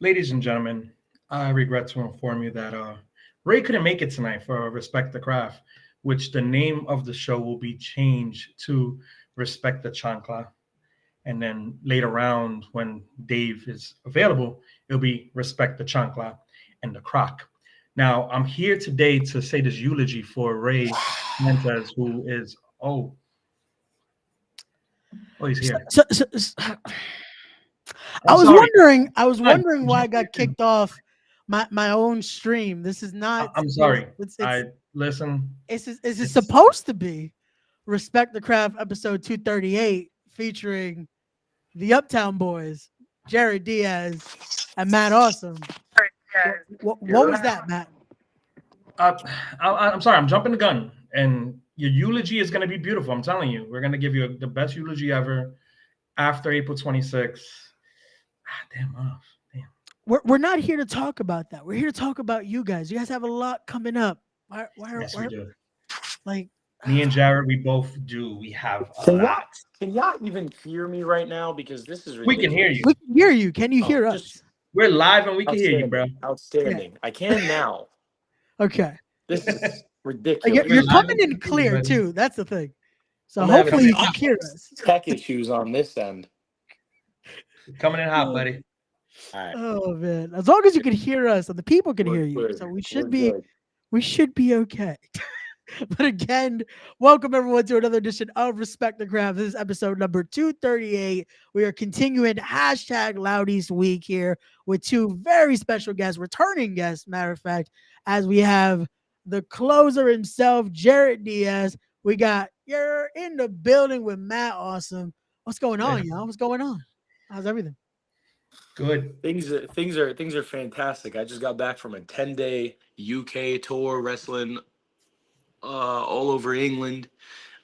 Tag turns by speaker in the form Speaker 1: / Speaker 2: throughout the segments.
Speaker 1: Ladies and gentlemen, I regret to inform you that Ray couldn't make it tonight for Respect the Craft, which the name of the show will be changed to Respect the Chancla. And then later round, when Dave is available, it'll be Respect the Chancla and the Croc. Now, I'm here today to say this eulogy for Ray Mendez, who is, he's here.
Speaker 2: I
Speaker 1: I'm
Speaker 2: was
Speaker 1: sorry.
Speaker 2: wondering. I was
Speaker 1: I'm
Speaker 2: wondering why I got kicked off my own stream. This is not.
Speaker 1: sorry.
Speaker 2: It's
Speaker 1: I listen.
Speaker 2: it's
Speaker 1: It's
Speaker 2: supposed to be Respect the Craft episode 238 featuring the Uptown Boys, Jarett Diaz and Matt Awesome. What was that, Matt?
Speaker 1: Uh, I'm sorry, I'm jumping the gun, and your eulogy is going to be beautiful. I'm telling you, we're going to give you the best eulogy ever after April 26th. Damn off. Damn.
Speaker 2: We're not here to talk about that. We're here to talk about you guys. You guys have a lot coming up.
Speaker 1: Yes, we do.
Speaker 2: Like
Speaker 1: Me and Jarett, we both do. We have a
Speaker 3: Can y'all,
Speaker 1: lot.
Speaker 3: can y'all even hear me right now? Because this is
Speaker 1: We can hear
Speaker 3: ridiculous.
Speaker 1: you.
Speaker 2: we can hear you. Can you
Speaker 3: Oh,
Speaker 2: hear
Speaker 3: just
Speaker 2: us?
Speaker 1: We're live and we can hear you, bro.
Speaker 3: outstanding. Outstanding. I can now.
Speaker 2: Okay.
Speaker 3: This is
Speaker 2: You're,
Speaker 3: ridiculous.
Speaker 1: We're
Speaker 2: you're
Speaker 1: live
Speaker 2: coming
Speaker 1: and we
Speaker 2: in
Speaker 1: can hear you,
Speaker 2: clear
Speaker 1: buddy.
Speaker 2: too. That's the thing. So
Speaker 3: I'm having
Speaker 2: hopefully you can hear us.
Speaker 3: tech issues on this end.
Speaker 1: Coming in hot, buddy.
Speaker 3: All right.
Speaker 2: Oh man. As long as you can hear us and the people can
Speaker 3: We're
Speaker 2: hear you.
Speaker 3: good.
Speaker 2: So
Speaker 3: We're good.
Speaker 2: we should be okay. But again, welcome everyone to another edition of Respect the Craft. This is episode number 238. We are continuing hashtag Loudies Week here with two very special guests, returning guests, matter of fact, as we have the closer himself, Jarett Diaz. We got you're in the building with Matt Awesome. What's going on, y'all? What's going on? How's everything?
Speaker 1: Good.
Speaker 3: Things are fantastic. I just got back from a 10-day UK tour wrestling all over England.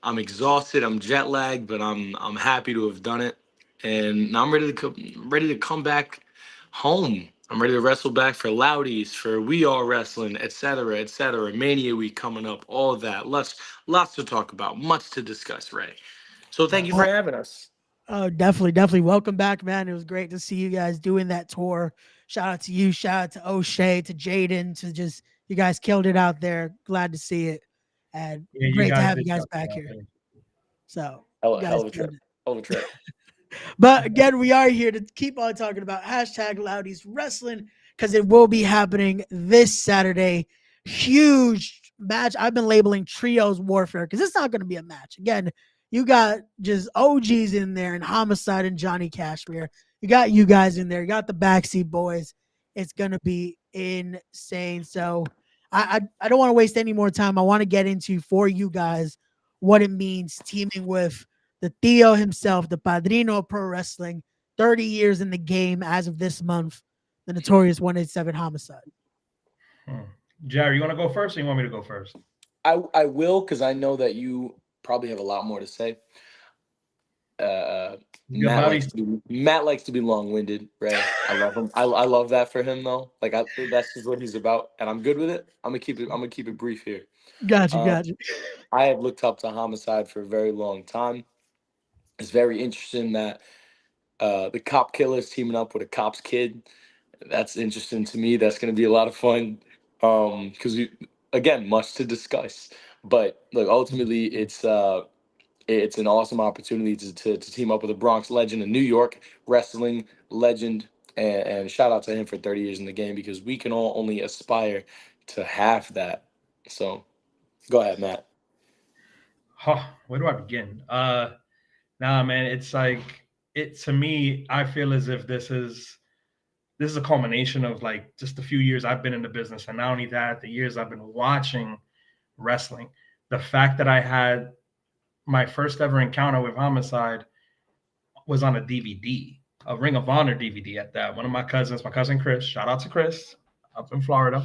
Speaker 3: I'm exhausted. I'm jet lagged, but I'm happy to have done it, and I'm ready to come back home. I'm ready to wrestle back for Loudies, for We Are Wrestling, etc., etc. Mania Week coming up, all of that. Lots to talk about, much to discuss, Ray. So thank you for having us.
Speaker 2: Oh, definitely. Welcome back, man. It was great to see you guys doing that tour. Shout out to you. Shout out to O'Shea, to Jaden, to just you guys killed it out there. Glad to see it. And
Speaker 1: Yeah, you
Speaker 2: great to
Speaker 1: guys
Speaker 2: have you
Speaker 1: did
Speaker 2: guys
Speaker 1: something
Speaker 2: back
Speaker 1: out
Speaker 2: here.
Speaker 1: there.
Speaker 2: So
Speaker 3: Hell,
Speaker 2: you guys
Speaker 3: hell of a
Speaker 2: killed
Speaker 3: trip.
Speaker 2: it.
Speaker 3: Hell of a trip.
Speaker 2: But again, we are here to keep on talking about hashtag Loudies Wrestling because it will be happening this Saturday. Huge match. I've been labeling trios warfare because it's not going to be a match. Again, you got just OGs in there and Homicide and Johnny Cashmere. You got you guys in there. You got the Backseat Boys. It's going to be insane. So I don't want to waste any more time. I want to get into for you guys what it means teaming with the Theo himself, the Padrino of Pro Wrestling, 30 years in the game as of this month, the notorious 187 Homicide.
Speaker 1: Jerry, you want to go first or you want me to go first?
Speaker 3: I will, because I know that you probably have a lot more to say.
Speaker 1: You got Bobby?
Speaker 3: Matt likes to be long-winded, Ray. I love him. I love that for him though. That's just what he's about, and I'm good with it. I'm gonna keep it brief here.
Speaker 2: Gotcha.
Speaker 3: I have looked up to Homicide for a very long time. It's very interesting that the cop killer is teaming up with a cop's kid. That's interesting to me. That's going to be a lot of fun because again, much to discuss. But look, ultimately, it's an awesome opportunity to team up with a Bronx legend, a New York wrestling legend, and shout out to him for 30 years in the game because we can all only aspire to have that. So, go ahead, Matt.
Speaker 1: Where do I begin? Nah, man, it's like it to me. I feel as if this is a culmination of like just a few years I've been in the business, and not only that, the years I've been watching wrestling. The fact that I had my first ever encounter with Homicide was on a DVD, a Ring of Honor DVD at that. One of my cousin Chris, shout out to Chris up in Florida.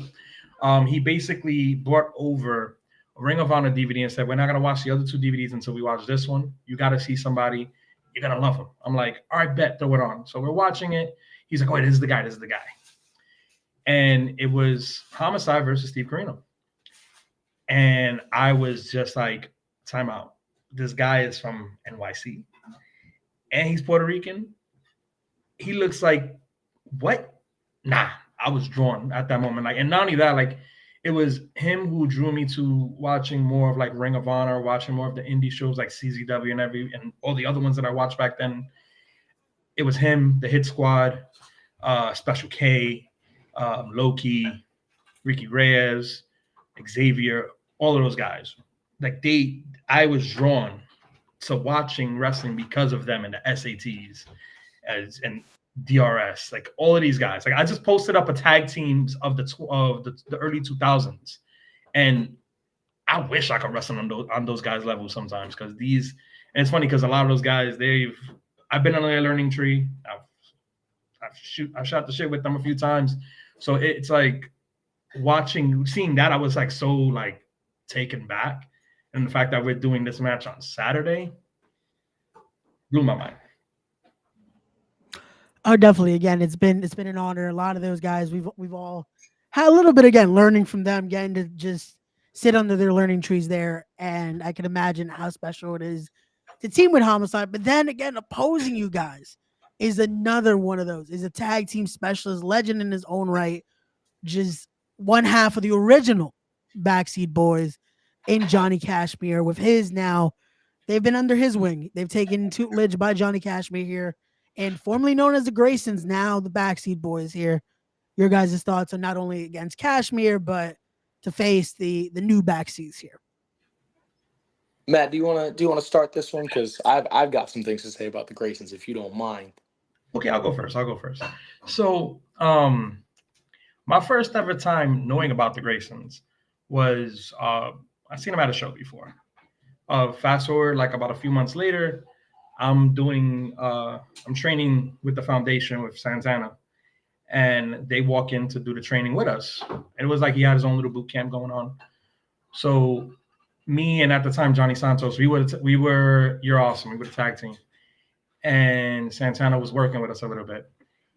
Speaker 1: He basically brought over a Ring of Honor DVD and said, we're not going to watch the other two DVDs until we watch this one. You got to see somebody. You're going to love him. I'm like, all right, bet, throw it on. So we're watching it. He's like, oh, this is the guy. And it was Homicide versus Steve Corino. And I was just like, time out. This guy is from NYC. And he's Puerto Rican. He looks like, what? nah, I was drawn at that moment. Like, and not only that, like, it was him who drew me to watching more of like Ring of Honor, watching more of the indie shows like CZW and all the other ones that I watched back then. It was him, the Hit Squad, Special K, Loki, Ricky Reyes, Xavier, all of those guys. Like I was drawn to watching wrestling because of them and the SATs and DRS, like all of these guys. Like I just posted up a tag teams of the early 2000s, and I wish I could wrestle on those guys' levels sometimes because these. And it's funny because a lot of those guys, I've been on their learning tree. I've shot the shit with them a few times, so it's like seeing that I was like so like taken back, and the fact that we're doing this match on Saturday blew my mind.
Speaker 2: Oh, definitely. Again, it's been an honor. A lot of those guys, we've all had a little bit again learning from them, getting to just sit under their learning trees there, and I can imagine how special it is to team with Homicide. But then again, opposing you guys is another one of those. Is a tag team specialist, legend in his own right, just one half of the original Backseat Boys in Johnny Cashmere. With his now, they've been under his wing. They've taken tutelage by Johnny Cashmere here, and formerly known as the Graysons, now the Backseat Boys here. Your guys' thoughts on not only against Cashmere, but to face the new Backseats here.
Speaker 3: Matt, do you wanna start this one? Because I've got some things to say about the Graysons, if you don't mind.
Speaker 1: Okay, I'll go first. So, my first ever time knowing about the Graysons was I seen them at a show before. Fast forward like about a few months later, I'm training with the foundation with Santana, and they walk in to do the training with us. And it was like he had his own little boot camp going on. So me and at the time Johnny Santos, we were You're Awesome. We were the tag team, and Santana was working with us a little bit,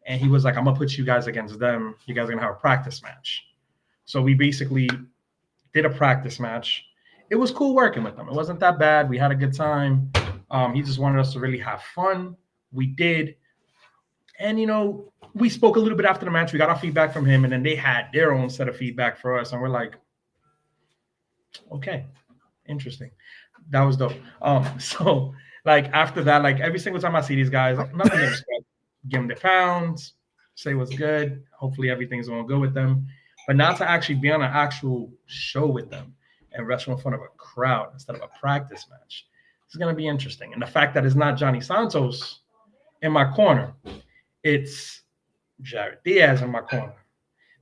Speaker 1: and he was like, "I'm gonna put you guys against them. You guys are gonna have a practice match." So we basically did a practice match. It was cool working with them. It wasn't that bad. We had a good time. He just wanted us to really have fun. We did. And, we spoke a little bit after the match. We got our feedback from him, and then they had their own set of feedback for us. And we're like, okay, interesting. That was dope. So, like, after that, like, every single time I see these guys, like, nothing to respect. Give them their pounds, say what's good. Hopefully everything's going good with them. But not to actually be on an actual show with them and wrestle in front of a crowd instead of a practice match. It's going to be interesting. And the fact that it's not Johnny Santos in my corner, it's Jarett Diaz in my corner,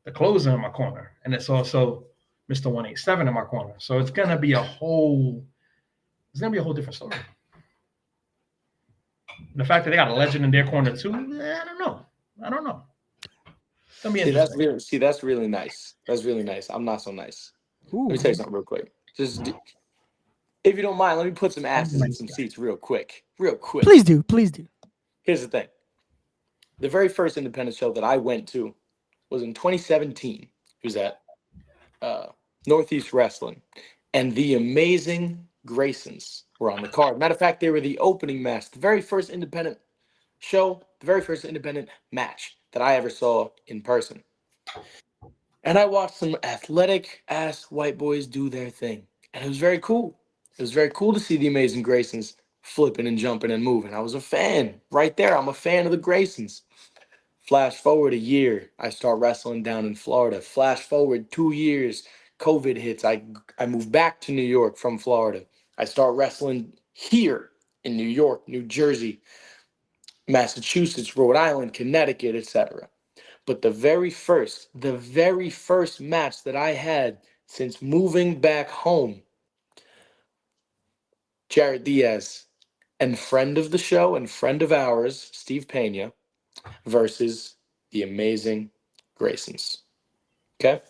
Speaker 1: the closer in my corner, and it's also Mr. 187 in my corner. So it's going to be a whole different story. The fact that they got a legend in their corner too, I don't know. It's gonna be interesting.
Speaker 3: That's really nice. That's really nice. I'm not so nice.
Speaker 2: Ooh.
Speaker 3: Let me tell you something real quick. If you don't mind, let me put some asses in some seats real quick.
Speaker 2: Please do.
Speaker 3: Here's the thing. The very first independent show that I went to was in 2017. It was at Northeast Wrestling. And the amazing Graysons were on the card. Matter of fact, they were the opening match. The very first independent show, the very first independent match that I ever saw in person. And I watched some athletic-ass white boys do their thing. And it was very cool. It was very cool to see the amazing Graysons flipping and jumping and moving. I was a fan right there. I'm a fan of the Graysons. Flash forward a year, I start wrestling down in Florida. Flash forward 2 years, COVID hits. I moved back to New York from Florida. I start wrestling here in New York, New Jersey, Massachusetts, Rhode Island, Connecticut, etc. But the very first match that I had since moving back home, Jarett Diaz and friend of the show and friend of ours, Steve Pena, versus the amazing Graysons. Okay?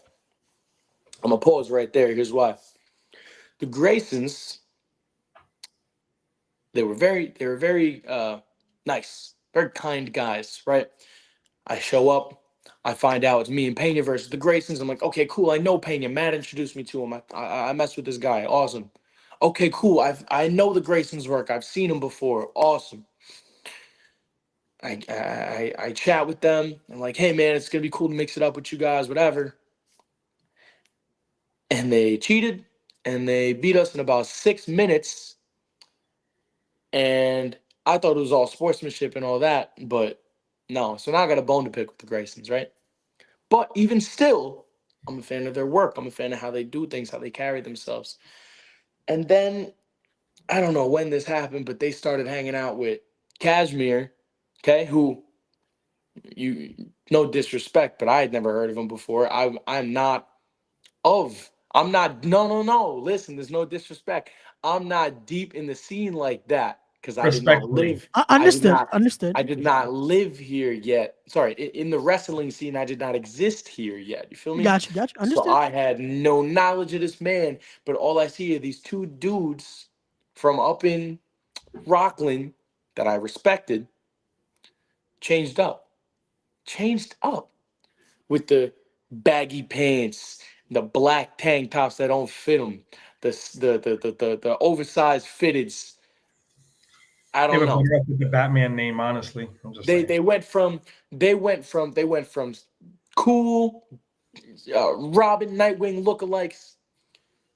Speaker 3: I'm going to pause right there. Here's why. The Graysons, they were very nice, very kind guys, right? I show up. I find out it's me and Pena versus the Graysons. I'm like, okay, cool. I know Pena. Matt introduced me to him. I messed with this guy. Awesome. Okay, cool. I know the Graysons work. I've seen them before. Awesome. I chat with them. I'm like, hey man, it's gonna be cool to mix it up with you guys, whatever. And they cheated and they beat us in about 6 minutes. And I thought it was all sportsmanship and all that, but no. So now I got a bone to pick with the Graysons, right? But even still, I'm a fan of their work. I'm a fan of how they do things, how they carry themselves. And then I don't know when this happened, but they started hanging out with Cashmere, okay, who you no disrespect, but I had never heard of him before. I'm not no. Listen, there's no disrespect. I'm not deep in the scene like that because I did not
Speaker 1: Respectfully.
Speaker 3: live.
Speaker 2: Understood.
Speaker 3: I did not live here yet. Sorry, in the wrestling scene, I did not exist here yet. You feel me?
Speaker 2: Gotcha.
Speaker 3: So
Speaker 2: Understood.
Speaker 3: I had no knowledge of this man, but all I see are these two dudes from up in Rockland that I respected, changed up with the baggy pants, the black tank tops that don't fit them, the oversized fitteds. I
Speaker 1: They
Speaker 3: don't
Speaker 1: were
Speaker 3: know.
Speaker 1: better off with the Batman name, honestly. I'm just saying.
Speaker 3: They went from cool Robin Nightwing lookalikes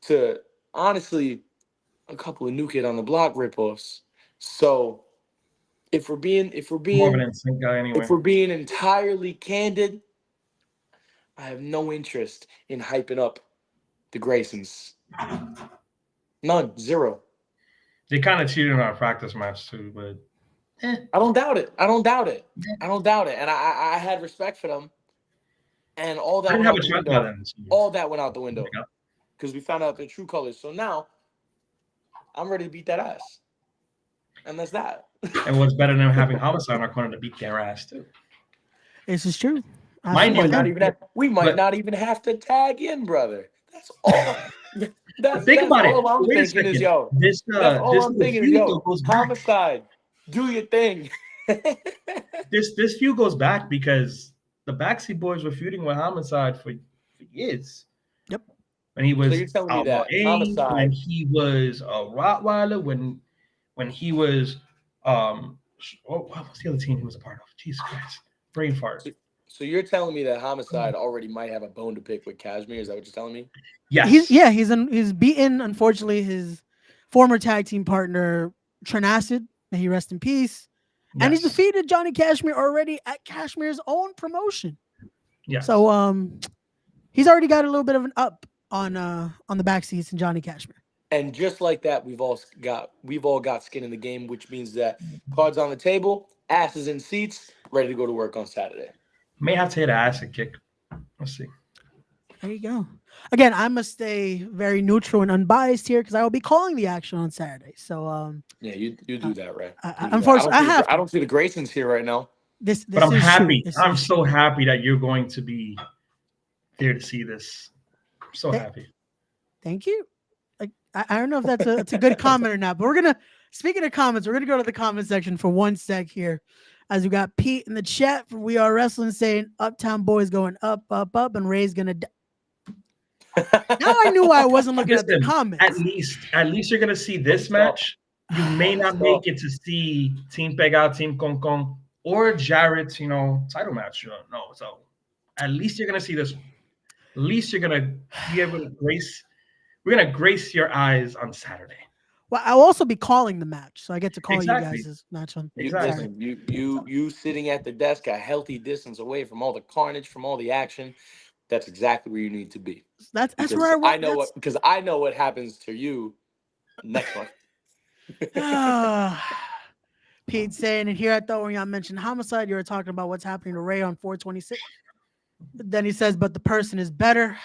Speaker 3: to honestly a couple of New Kid on the Block ripoffs. So if we're being
Speaker 1: More of an instinct guy anyway.
Speaker 3: if we're being entirely candid, I have no interest in hyping up the Graysons. None, zero.
Speaker 1: They kind of cheated on our practice match too, but
Speaker 3: I don't doubt it. And I had respect for them. And all
Speaker 1: I
Speaker 3: that
Speaker 1: didn't
Speaker 3: went
Speaker 1: have
Speaker 3: out
Speaker 1: a
Speaker 3: the
Speaker 1: shot
Speaker 3: window.
Speaker 1: by them this year.
Speaker 3: All that went out the window
Speaker 1: Yeah.
Speaker 3: because we found out their true colors. So now I'm ready to beat that ass, and that's that.
Speaker 1: And what's better than having Homicide in our corner to beat their ass too?
Speaker 2: This is true.
Speaker 1: Mind
Speaker 3: We
Speaker 1: you,
Speaker 3: might not even have to tag in, brother. That's all.
Speaker 1: Think about it.
Speaker 3: All I'm
Speaker 1: Wait a
Speaker 3: thinking is,
Speaker 1: second.
Speaker 3: yo.
Speaker 1: This
Speaker 3: That's all I'm
Speaker 1: little
Speaker 3: thinking is,
Speaker 1: feud
Speaker 3: yo.
Speaker 1: goes back.
Speaker 3: Homicide, do your thing.
Speaker 1: This feud goes back because the Backseat Boys were feuding with Homicide for years.
Speaker 2: Yep.
Speaker 1: When he was
Speaker 3: So you're telling me
Speaker 1: Outlaw
Speaker 3: that
Speaker 1: A,
Speaker 3: Homicide,
Speaker 1: when he was a Rottweiler, when he was what was the other team he was a part of? Jesus Christ, brain fart.
Speaker 3: so you're telling me that Homicide already might have a bone to pick with Cashmere? Is that what you're telling me?
Speaker 1: Yes.
Speaker 2: He's beaten, unfortunately, his former tag team partner Trent Acid. May he rest in peace.
Speaker 1: Yes.
Speaker 2: And he's defeated Johnny Cashmere already at Cashmere's own promotion.
Speaker 1: Yeah.
Speaker 2: So he's already got a little bit of an up on the backseats in Johnny Cashmere.
Speaker 3: And just like that, we've all got skin in the game, which means that cards on the table, asses in seats, ready to go to work on Saturday.
Speaker 1: May have to hit an acid kick. Let's see.
Speaker 2: There you go. Again, I must stay very neutral and unbiased here because I will be calling the action on Saturday. So
Speaker 3: yeah, you do that, right?
Speaker 2: Unfortunately,
Speaker 3: I don't see the Graysons here right now.
Speaker 2: But
Speaker 1: I'm happy. I'm so happy that you're going to be there to see this. I'm so happy.
Speaker 2: Thank you. Like I don't know if that's a good comment or not, but speaking of comments, we're gonna go to the comment section for one sec here. As we got Pete in the chat from We Are Wrestling saying Uptown Boys going up, and Ray's gonna Now I knew why I wasn't looking at the comments.
Speaker 1: At least you're gonna see this match. You may not make it to see Team Pega, Team Kong Kong, or Jared's, title match. You don't know. So at least you're gonna see this one. At least you're gonna be able to grace. We're gonna grace your eyes on Saturday.
Speaker 2: Well, I'll also be calling the match, so I get to call you
Speaker 1: Exactly.
Speaker 2: guys' match on.
Speaker 1: Exactly.
Speaker 3: Listen, you sitting at the desk a healthy distance away from all the carnage, from all the action. That's exactly where you need to be.
Speaker 2: That's where I want.
Speaker 3: I know what happens to you next month.
Speaker 2: Pete saying, and here I thought when y'all mentioned Homicide, you were talking about what's happening to Ray on 426. But then he says, but the person is better.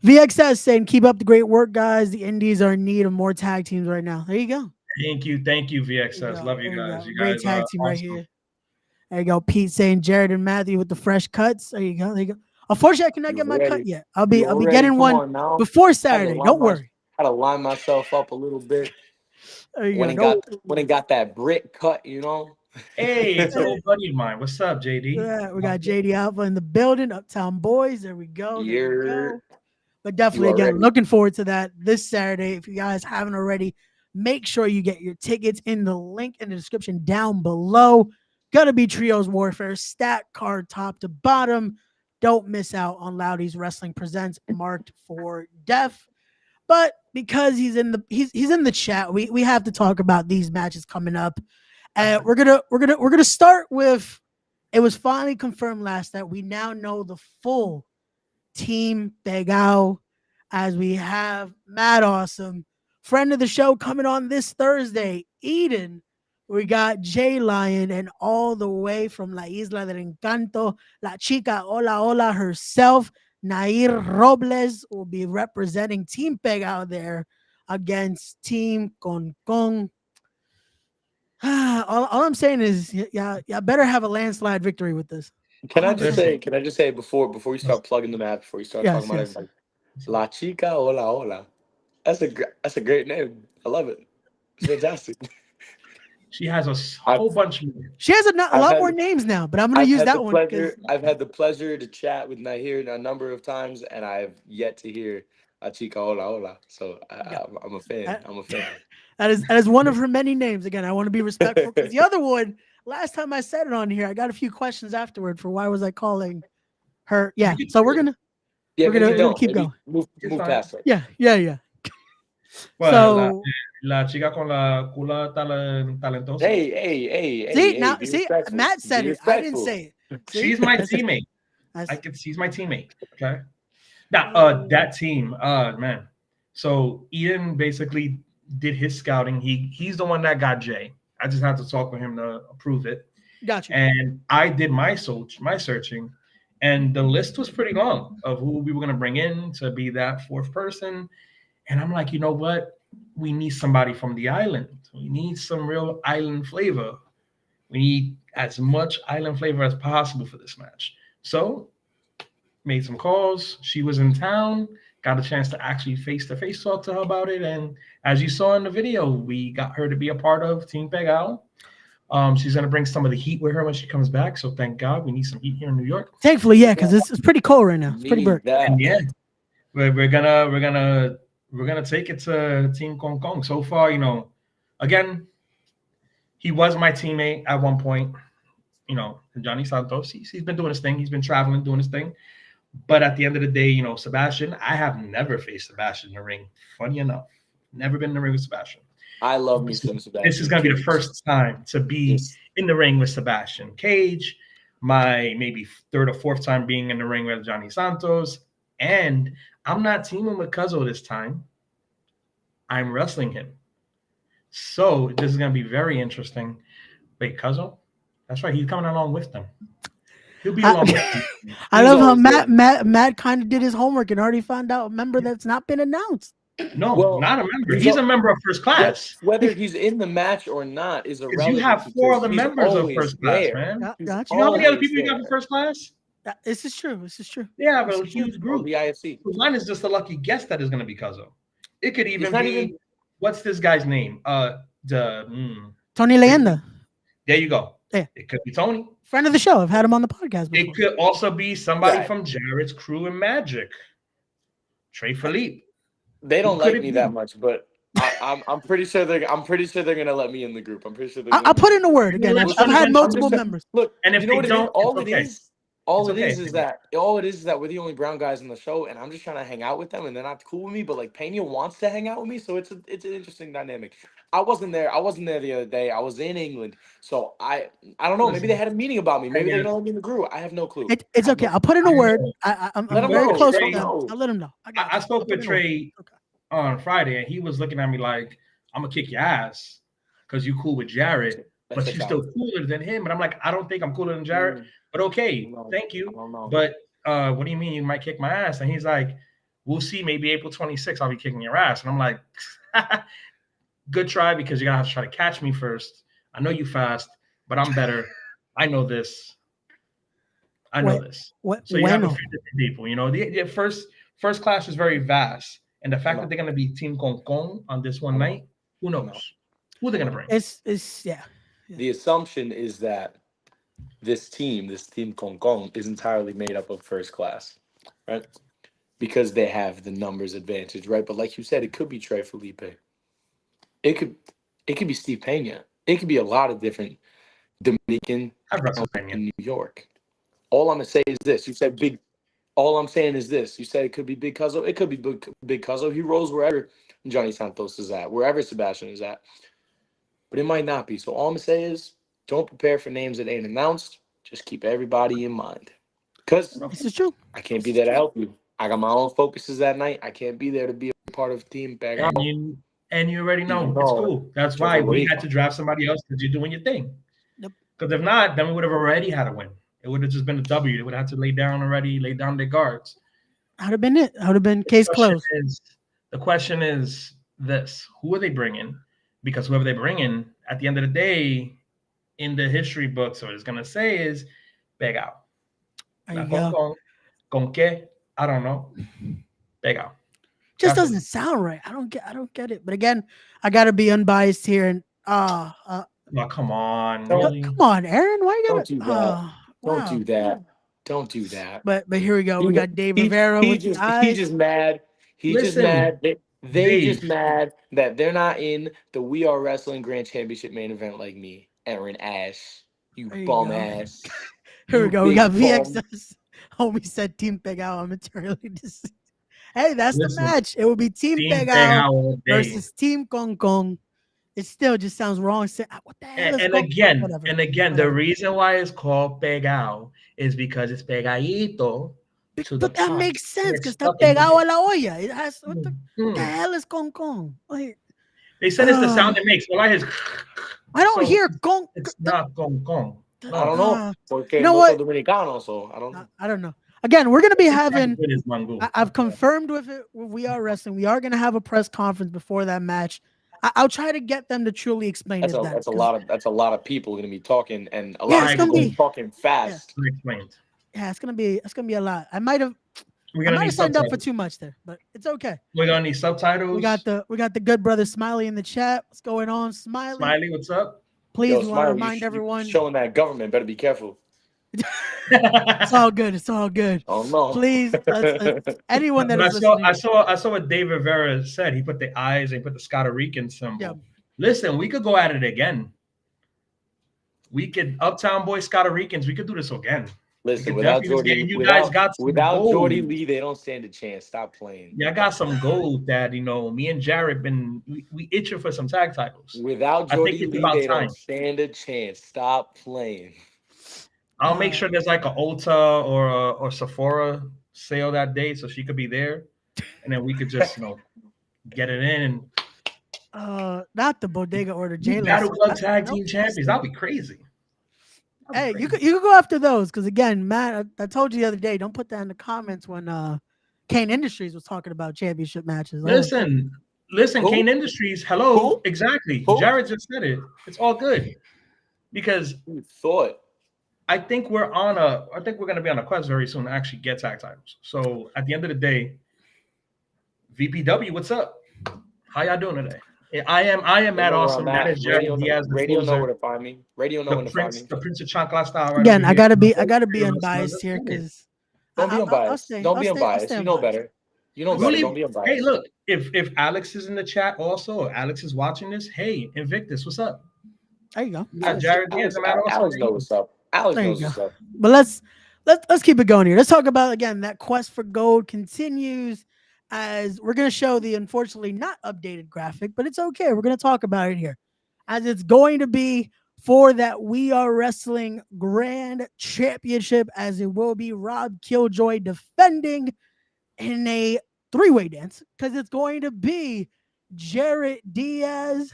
Speaker 2: VXS saying, keep up the great work, guys. The Indies are in need of more tag teams right now. There you go.
Speaker 1: Thank you, VXS. Love you guys. You
Speaker 2: great
Speaker 1: guys
Speaker 2: tag team right
Speaker 1: awesome.
Speaker 2: here. There you go. Pete saying Jarett and Matthew with the fresh cuts. There you go. Unfortunately, I cannot get my cut yet. I'll be getting one before Saturday. Don't worry.
Speaker 3: I had to line myself up a little bit.
Speaker 2: When
Speaker 3: it got that brick cut,
Speaker 1: Hey, it's an old buddy of mine. What's up, JD?
Speaker 2: Yeah, we got JD Alpha in the building. Uptown Boys. There we go. There we go. But definitely, again, looking forward to that this Saturday. If you guys haven't already, Make sure you get your tickets in the link in the description down below. Gonna be Trios Warfare, stat card top to bottom. Don't miss out on Loudy's Wrestling Presents marked for deaf. But because he's in the chat, we have to talk about these matches coming up. And we're gonna start with, it was finally confirmed last night. We now know the full Team Pegao, as we have Mad Awesome, friend of the show, coming on this Thursday. Eden, we got Jay Lion, and all the way from La Isla del Encanto, La Chica Hola Hola herself, Nair Robles, will be representing Team Pegao there against Team Con Con. All I'm saying is, yeah, better have a landslide victory with this.
Speaker 3: Can I just say before you start plugging the match, before you start talking about it, like, La Chica Hola Hola. That's a great name. I love it. It's fantastic.
Speaker 1: She has a whole bunch of.
Speaker 2: She has a lot more names now, but I'm going to use that one.
Speaker 3: I've had the pleasure to chat with Nahir a number of times, and I've yet to hear La Chica Hola Hola. So I'm a fan. I'm a fan.
Speaker 2: That is one of her many names. Again, I want to be respectful, because the other one, last time I said it on here, I got a few questions afterward for why was I calling her. Yeah, so we're gonna keep going.
Speaker 3: Move past it.
Speaker 2: Yeah.
Speaker 1: Well, so, la chica con la cula talentosa.
Speaker 3: Hey.
Speaker 2: Matt said it. I didn't say it. See?
Speaker 1: She's my teammate. She's my teammate. Okay. Now, that team, man. So Ian basically did his scouting. He's the one that got Jay. I just had to talk with him to approve it.
Speaker 2: Gotcha.
Speaker 1: And I did my searching, and the list was pretty long of who we were going to bring in to be that fourth person. And I'm like, you know what? We need somebody from the island. We need some real island flavor. We need as much island flavor as possible for this match. So made some calls. She was in town, got a chance to actually face-to-face talk to her about it. And as you saw in the video, we got her to be a part of Team Pegao. She's going to bring some of the heat with her when she comes back. So thank God we need some heat here in New York.
Speaker 2: Thankfully, yeah, because it's pretty cold right now. It's pretty burnt.
Speaker 1: And yeah, we're gonna take it to Team Kong Kong. So far, again, he was my teammate at one point. Johnny Santos. He's been doing his thing. He's been traveling, doing his thing. But at the end of the day, Sebastian, I have never faced Sebastian in the ring. Funny enough, never been in the ring with Sebastian.
Speaker 3: I love me some Sebastian.
Speaker 1: This is going to be the first time to be in the ring with Sebastian Cage. My maybe third or fourth time being in the ring with Johnny Santos. And I'm not teaming with Cuzzo this time. I'm wrestling him. So this is going to be very interesting. Wait, Cuzzo? That's right. He's coming along with them. He'll be along with them.
Speaker 2: I love how Matt kind of did his homework and already found out a member that's not been announced.
Speaker 1: No, not a member. He's a member of First Class.
Speaker 3: Whether he's in the match or not is irrelevant.
Speaker 1: You have 4 other members of First Class, man.
Speaker 2: Gotcha.
Speaker 1: You know how many other people you got in First Class?
Speaker 2: This is true.
Speaker 1: They have a huge group.
Speaker 3: The IFC.
Speaker 1: Mine is just a lucky guess that is going to be Cuzzo. It could even be what's this guy's name?
Speaker 2: Tony Leyenda.
Speaker 1: There you go.
Speaker 2: Yeah.
Speaker 1: It could be Tony.
Speaker 2: Friend of the show. I've had him on the podcast before.
Speaker 1: It could also be somebody from Jared's crew in Magic. Trey Philippe.
Speaker 3: They don't like me that much, but I'm pretty sure they're gonna let me in the group. I'm pretty sure I'll
Speaker 2: put in a word again. I've had multiple members.
Speaker 3: Look,
Speaker 1: and if they don't,
Speaker 3: all it is that we're the only brown guys in the show, and I'm just trying to hang out with them, and they're not cool with me. But like Pena wants to hang out with me, so it's an interesting dynamic. I wasn't there the other day. I was in England, so I don't know. Maybe they had a meeting about me. Maybe they're gonna let me in the group. I have no clue.
Speaker 2: It's okay. I'll put in a word. I'm very close with them. I'll let them know.
Speaker 1: I spoke with Trey on Friday, and he was looking at me like, "I'm gonna kick your ass because you cool with Jarett, but you're still cooler than him." And I'm like, "I don't think I'm cooler than Jarett, but okay, thank you. But what do you mean you might kick my ass?" And he's like, "We'll see. Maybe April 26th, I'll be kicking your ass." And I'm like, "Good try, because you're gonna have to try to catch me first. I know you fast, but I'm better. I know this. So you have a few different people. The first class is very vast, and the fact that they're gonna be Team Kong Kong on this one night, who knows who they're gonna bring?
Speaker 2: Yeah.
Speaker 3: The assumption is that this team Kong Kong, is entirely made up of First Class, right? Because they have the numbers advantage, right? But like you said, it could be Trey Felipe. It could be Steve Pena. It could be a lot of different Dominican
Speaker 1: Have WrestleMania.
Speaker 3: in New York. All I'm gonna say is this. You said big. All I'm saying is this. You said it could be Big Cuzzo. It could be Big Cuzzo. He rolls wherever Johnny Santos is at, wherever Sebastian is at. But it might not be. So all I'm gonna say is, don't prepare for names that ain't announced. Just keep everybody in mind. Because
Speaker 2: This is true.
Speaker 3: I can't be there to help you. I got my own focuses that night. I can't be there to be a part of Team Bag Out.
Speaker 1: And you already know
Speaker 3: Even
Speaker 1: it's
Speaker 3: though
Speaker 1: cool. That's
Speaker 3: it's
Speaker 1: why we
Speaker 3: overrated.
Speaker 1: had to draft somebody else because you're doing your thing.
Speaker 2: Yep.
Speaker 1: Because if not, then we would have already had a win. It would have just been a W. They would have to lay down their guards.
Speaker 2: Would have been it. Would have been case closed.
Speaker 1: The question is this: who are they bringing? Because whoever they bring in, at the end of the day, in the history books, what it's gonna say is Bag Out.
Speaker 2: There you go.
Speaker 1: Con qué? I don't know. Bag Out.
Speaker 2: Just doesn't sound right. I don't get it. But again, I gotta be unbiased here. And
Speaker 1: oh, come on,
Speaker 2: really? Come on, Aaron. Why you gotta
Speaker 3: do that? Don't do that. Don't do that.
Speaker 2: But here we go. We got Dave Rivera.
Speaker 3: He's just mad. Just mad. They just mad that they're not in the We Are Wrestling Grand Championship main event like me, Aaron Ash. You bum ass.
Speaker 2: Here we go. We got VXS. Homie said Team Big Out. I'm eternally deceased. Hey, that's the match. It will be Team Big Out versus Team Kong Kong. It still just sounds wrong. What the hell is
Speaker 1: and again, the reason why it's called Big Out is because it's pegadito.
Speaker 2: But that makes sense because está pegado a la olla. It has what the hell is Kong Kong?
Speaker 1: They said it's the sound it makes. Well, I
Speaker 2: don't hear Kong.
Speaker 1: It's not Kong Kong.
Speaker 3: I don't know.
Speaker 2: You know what?
Speaker 3: Dominicano, so I don't know.
Speaker 2: I don't know. Again, we're gonna be having. I've confirmed with it. We Are Wrestling. We are gonna have a press conference before that match. I'll try to get them to truly explain it.
Speaker 3: That's a lot of people going to be talking, and a lot of people talking fast.
Speaker 2: Yeah, it's gonna be a lot. I might have signed up for too much there, but it's okay.
Speaker 1: We're gonna need subtitles.
Speaker 2: We got the good brother Smiley in the chat. What's going on, Smiley?
Speaker 1: Smiley, what's up?
Speaker 2: Please, we want to remind everyone.
Speaker 3: Showing that government better be careful.
Speaker 2: It's all good. It's all good.
Speaker 3: Oh no!
Speaker 2: Please, anyone that is
Speaker 1: listening. I saw what Dave Rivera said. He put the eyes. He put the Costa Rican symbol. Yeah. Listen, we could go at it again. We could Uptown Boys, Costa Ricans. We could do this again.
Speaker 3: Listen, without Jordy Lee, they don't stand a chance. Stop playing.
Speaker 1: Yeah, I got some gold that me and Jarett we itching for some tag titles.
Speaker 3: Without Jordy Lee, they don't stand a chance. Stop playing.
Speaker 1: I'll make sure there's like an Ulta or Sephora sale that day so she could be there, and then we could just get it in.
Speaker 2: Not the Bodega or the J-Lo.
Speaker 1: Battle Club Tag Team Champions. That'd be crazy.
Speaker 2: Hey, you could go after those because again, Matt, I told you the other day, don't put that in the comments when Kane Industries was talking about championship matches.
Speaker 1: Listen,
Speaker 3: Who?
Speaker 1: Kane Industries. Hello,
Speaker 3: Who?
Speaker 1: Exactly.
Speaker 3: Who?
Speaker 1: Jarett just said it. It's all good because I think we're going to be on a quest very soon to actually get tag titles. So at the end of the day, VPW, what's up? How y'all doing today? I am Matt Awesome. That is Jarett Diaz.
Speaker 3: Radio know where to find me. Radio know where to find me.
Speaker 1: The Prince of Chancla style.
Speaker 2: Again, I gotta be unbiased here because
Speaker 3: don't be unbiased. Don't be unbiased. You know better. You know better. Don't be unbiased.
Speaker 1: Hey, look, if Alex is in the chat also, or Alex is watching this, hey, Invictus, what's up?
Speaker 2: There you go.
Speaker 1: Jarett Diaz and Matt Awesome.
Speaker 3: Alex knows what's up. Alex knows what's up.
Speaker 2: But let's keep it going here. Let's talk about again that quest for gold continues. As we're going to show the unfortunately not updated graphic, but it's okay. We're going to talk about it here as it's going to be for that We Are Wrestling Grand Championship, as it will be Rob Killjoy defending in a three-way dance because it's going to be Jarett Diaz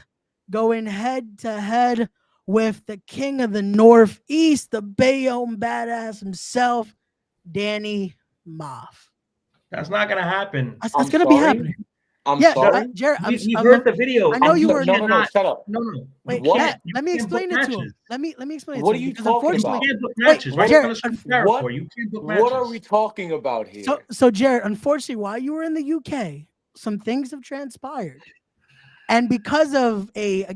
Speaker 2: going head-to-head with the King of the Northeast, the Bayonne badass himself, Danny Moff.
Speaker 1: That's not gonna happen.
Speaker 2: That's gonna be happening.
Speaker 3: I'm sorry.
Speaker 2: Jarett,
Speaker 1: we heard the video.
Speaker 2: I know you were.
Speaker 3: No, shut up.
Speaker 1: No.
Speaker 2: Wait, Matt, let me explain it to him. Let me explain it.
Speaker 3: What are you talking about?
Speaker 1: You can't book matches.
Speaker 3: What are we talking about here?
Speaker 2: So Jarett, unfortunately, while you were in the UK, some things have transpired, and because of I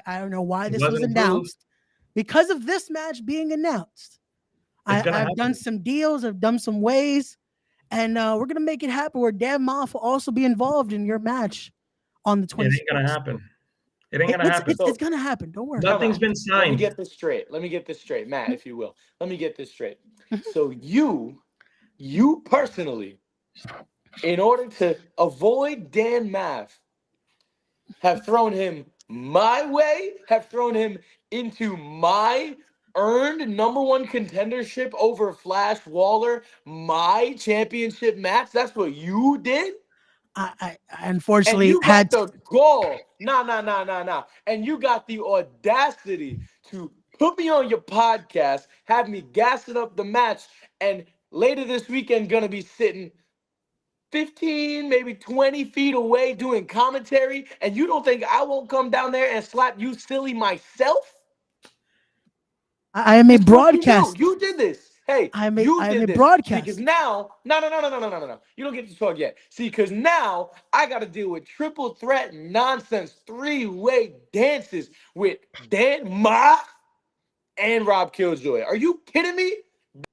Speaker 2: don't know why this was announced. Because of this match being announced, I've done some deals. I've done some ways. And we're gonna make it happen where Dan Moff will also be involved in your match on the 26th.
Speaker 1: It ain't gonna happen. It ain't gonna happen.
Speaker 2: It's gonna happen. Don't worry.
Speaker 1: Nothing's been
Speaker 3: Let me
Speaker 1: signed.
Speaker 3: get this straight. Let me get this straight, Matt, if you will. Let me get this straight. So you personally, in order to avoid Dan Math, have thrown him my way, have thrown him into my earned #1 contendership over Flash Waller, my championship match. That's what you did?
Speaker 2: I
Speaker 3: And
Speaker 2: unfortunately
Speaker 3: you
Speaker 2: had
Speaker 3: got the gall. Nah. And you got the audacity to put me on your podcast, have me gassing up the match, and later this weekend gonna be sitting 15, maybe 20 feet away doing commentary, and you don't think I won't come down there and slap you silly myself?
Speaker 2: I am a
Speaker 3: It's what you do.
Speaker 2: broadcast.
Speaker 3: You did this. Hey,
Speaker 2: I am
Speaker 3: you
Speaker 2: a
Speaker 3: did this.
Speaker 2: broadcast.
Speaker 3: Because now, no. You don't get to talk yet. See, because now I got to deal with triple threat nonsense, 3-way dances with Dan Moff and Rob Killjoy. Are you kidding me?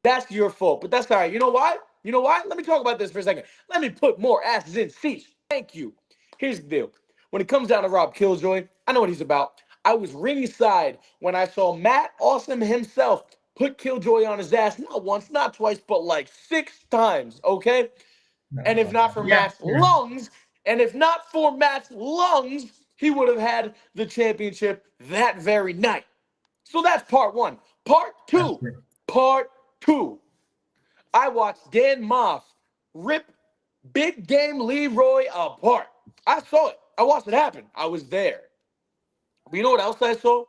Speaker 3: That's your fault. But that's all right. You know why? You know why? Let me talk about this for a second. Let me put more asses in seats. Thank you. Here's the deal. When it comes down to Rob Killjoy, I know what he's about. I was ringside when I saw Matt Awesome himself put Killjoy on his ass, not once, not twice, but like 6 times, okay? And if not for Matt's lungs, he would have had the championship that very night. So that's part 1. Part 2. I watched Dan Moff rip Big Game Leroy apart. I saw it. I watched it happen. I was there. But you know what else I saw?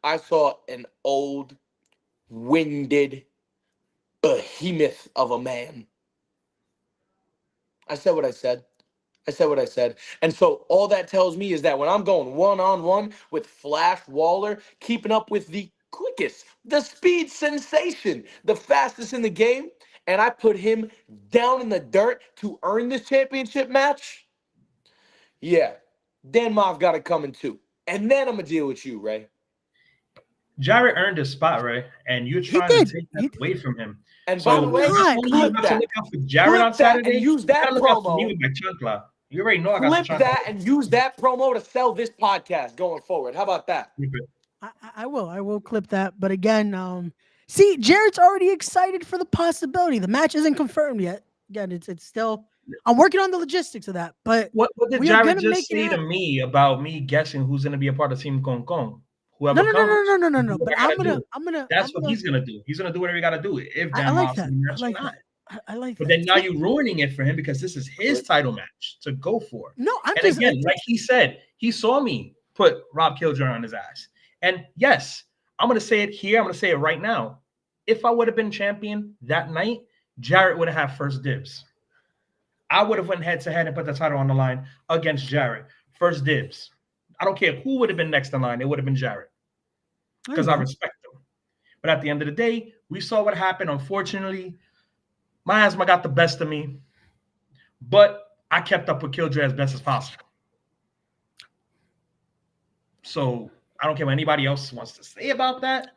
Speaker 3: I saw an old, winded behemoth of a man. I said what I said. And so all that tells me is that when I'm going one-on-one with Flash Waller, keeping up with the quickest, the speed sensation, the fastest in the game, and I put him down in the dirt to earn this championship match, yeah, Dan Moff got it coming too. And then I'm going to deal with you, Ray.
Speaker 1: Jarett earned his spot, Ray, and you're trying to take that away from him.
Speaker 3: And
Speaker 1: so
Speaker 3: by the way,
Speaker 1: flip that. Look out for Jarett on Saturday.
Speaker 3: And use that promo.
Speaker 1: With my chancla. You already know I got
Speaker 3: flip that and use that promo to sell this podcast going forward. How about that?
Speaker 2: I will clip that. But again, see, Jared's already excited for the possibility. The match isn't confirmed yet. Again, it's still. I'm working on the logistics of that. But
Speaker 1: what did Jarett just say to me about me guessing who's going to be a part of Team Kong Kong? Whoever
Speaker 2: No. But I'm gonna.
Speaker 1: That's what he's gonna do. He's gonna do whatever he got to do. If
Speaker 2: I like that. I like that.
Speaker 1: But then now you're ruining it for him because this is his title match to go for.
Speaker 2: No,
Speaker 1: like he said, he saw me put Rob Killjoy on his ass. And yes, I'm gonna say it here. I'm gonna say it right now. If I would have been champion that night, Jarett would have had first dibs. I would have went head to head and put the title on the line against Jarett. First dibs. I don't care who would have been next in line. It would have been Jarett. Because I respect him. But at the end of the day, we saw what happened. Unfortunately, my asthma got the best of me. But I kept up with Killjoy as best as possible. So I don't care what anybody else wants to say about that.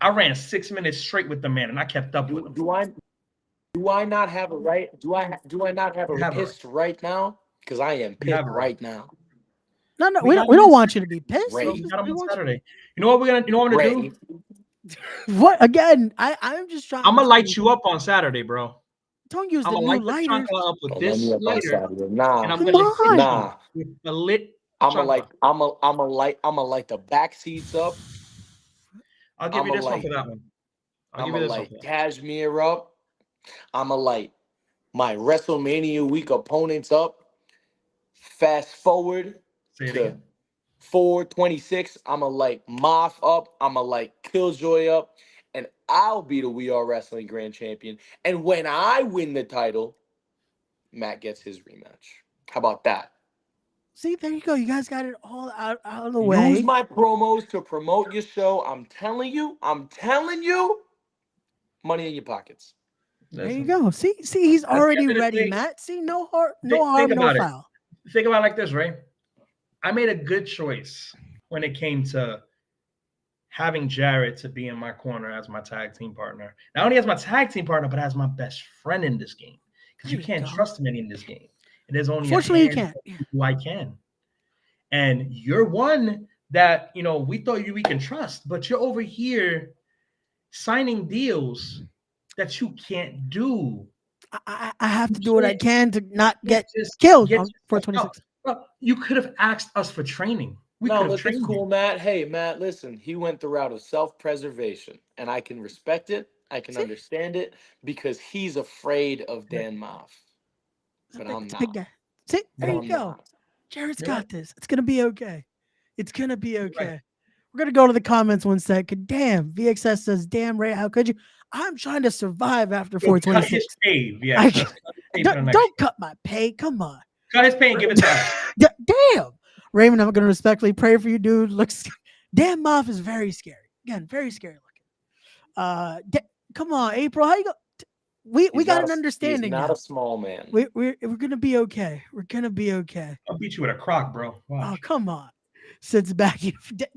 Speaker 1: I ran 6 minutes straight with the man, and I kept up with him.
Speaker 3: Do I not have a right? Do I not have a pissed right now? Because I am pissed right now.
Speaker 2: No, we don't want you to be pissed.
Speaker 1: Saturday. You know what we're gonna do?
Speaker 2: What again? I'm just trying.
Speaker 1: I'm gonna light you up on Saturday, bro.
Speaker 2: Don't use the new lighter.
Speaker 1: Up with this lighter.
Speaker 3: Nah,
Speaker 1: and I'm gonna
Speaker 3: with
Speaker 1: the lit.
Speaker 3: I'm gonna light the back seats up.
Speaker 1: I'll give you this one for that one.
Speaker 3: I'm gonna light Cashmere up. I'm gonna light my WrestleMania week opponents up. Fast forward to 4/26, I'm gonna light Moff up. I'm gonna light Killjoy up, and I'll be the We Are Wrestling Grand Champion. And when I win the title, Matt gets his rematch. How about that?
Speaker 2: See, there you go. You guys got it all out of the way.
Speaker 3: Use my promos to promote your show. I'm telling you, money in your pockets.
Speaker 2: There you go. See, he's already ready, Matt. See, no harm, no foul.
Speaker 1: Think about it like this, right? I made a good choice when it came to having Jarett to be in my corner as my tag team partner. Not only as my tag team partner, but as my best friend in this game. Because you can't trust many in this game. And there's only
Speaker 2: Fortunately, you can't.
Speaker 1: Who I can. And you're one that, we thought we can trust, but you're over here signing deals that you can't do.
Speaker 2: I have to
Speaker 1: You
Speaker 2: do what I
Speaker 1: can't
Speaker 2: can to not get
Speaker 1: just
Speaker 2: killed
Speaker 1: get
Speaker 2: on
Speaker 1: yourself out.
Speaker 2: 426.
Speaker 1: Well, you could have asked us for training. We
Speaker 3: No,
Speaker 1: could have
Speaker 3: but that's
Speaker 1: trained
Speaker 3: cool,
Speaker 1: you.
Speaker 3: Matt. Hey, Matt, listen, he went the route of self-preservation, and I can respect it. I can
Speaker 2: See?
Speaker 3: understand it because he's afraid of Dan Moff. But I'm
Speaker 2: It's a big
Speaker 3: not.
Speaker 2: guy. See,
Speaker 3: But
Speaker 2: there you
Speaker 3: I'm
Speaker 2: go.
Speaker 3: not.
Speaker 2: Jared's
Speaker 1: You're right.
Speaker 2: got this. It's gonna be okay. It's gonna be
Speaker 1: You're
Speaker 2: okay.
Speaker 1: right.
Speaker 2: We're gonna go to the comments one second. Damn, VXS says, "Damn, Ray, how could you?" I'm trying to survive after
Speaker 1: Yo, cut his
Speaker 2: 426.
Speaker 1: pay,
Speaker 2: I
Speaker 1: VXS.
Speaker 2: can't-
Speaker 1: Cut his pay for the next
Speaker 2: don't
Speaker 1: year.
Speaker 2: cut my pay. Come on.
Speaker 1: Cut his pay and give it to us.
Speaker 2: Damn, Raymond, I'm gonna respectfully pray for you, dude. Looks, Dan Moff is very scary. Again, very scary looking. Come on, April, how you go? We
Speaker 3: He's
Speaker 2: got
Speaker 3: not
Speaker 2: an
Speaker 3: a, he's
Speaker 2: understanding
Speaker 3: not
Speaker 2: now.
Speaker 3: a small man.
Speaker 2: We're gonna be okay. We're gonna be okay.
Speaker 1: I'll beat you with a crock, bro.
Speaker 2: Oh,
Speaker 1: Watch.
Speaker 2: come on. Sits back.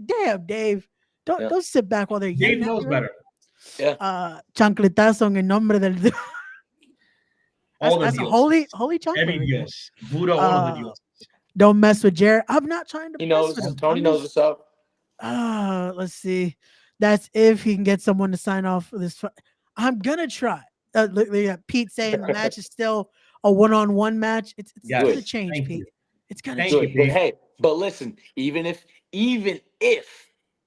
Speaker 2: Damn, Dave.
Speaker 3: Yeah.
Speaker 2: Don't sit back while they're
Speaker 1: Dave
Speaker 2: yelling at
Speaker 1: knows
Speaker 2: you, right?
Speaker 1: better.
Speaker 3: Yeah.
Speaker 2: Chancletazo en el nombre del.
Speaker 1: All the
Speaker 2: That's a
Speaker 1: deals.
Speaker 2: holy chancla.
Speaker 1: Every
Speaker 2: right there.
Speaker 1: Dios. Buddha, all of the Dios.
Speaker 2: Don't mess with Jarett. I'm not trying to
Speaker 3: He
Speaker 2: mess
Speaker 3: knows.
Speaker 2: with him.
Speaker 3: Tony
Speaker 2: I'm
Speaker 3: knows
Speaker 2: just-
Speaker 3: what's up.
Speaker 2: Let's see. That's if he can get someone to sign off for this. I'm gonna try. Look at Pete saying the match is still a one-on-one match. It's
Speaker 1: Yes.
Speaker 2: gonna change,
Speaker 1: Thank
Speaker 2: Pete.
Speaker 1: you.
Speaker 2: It's gonna
Speaker 1: Thank
Speaker 2: change.
Speaker 1: you.
Speaker 3: Good. But hey, but listen, even if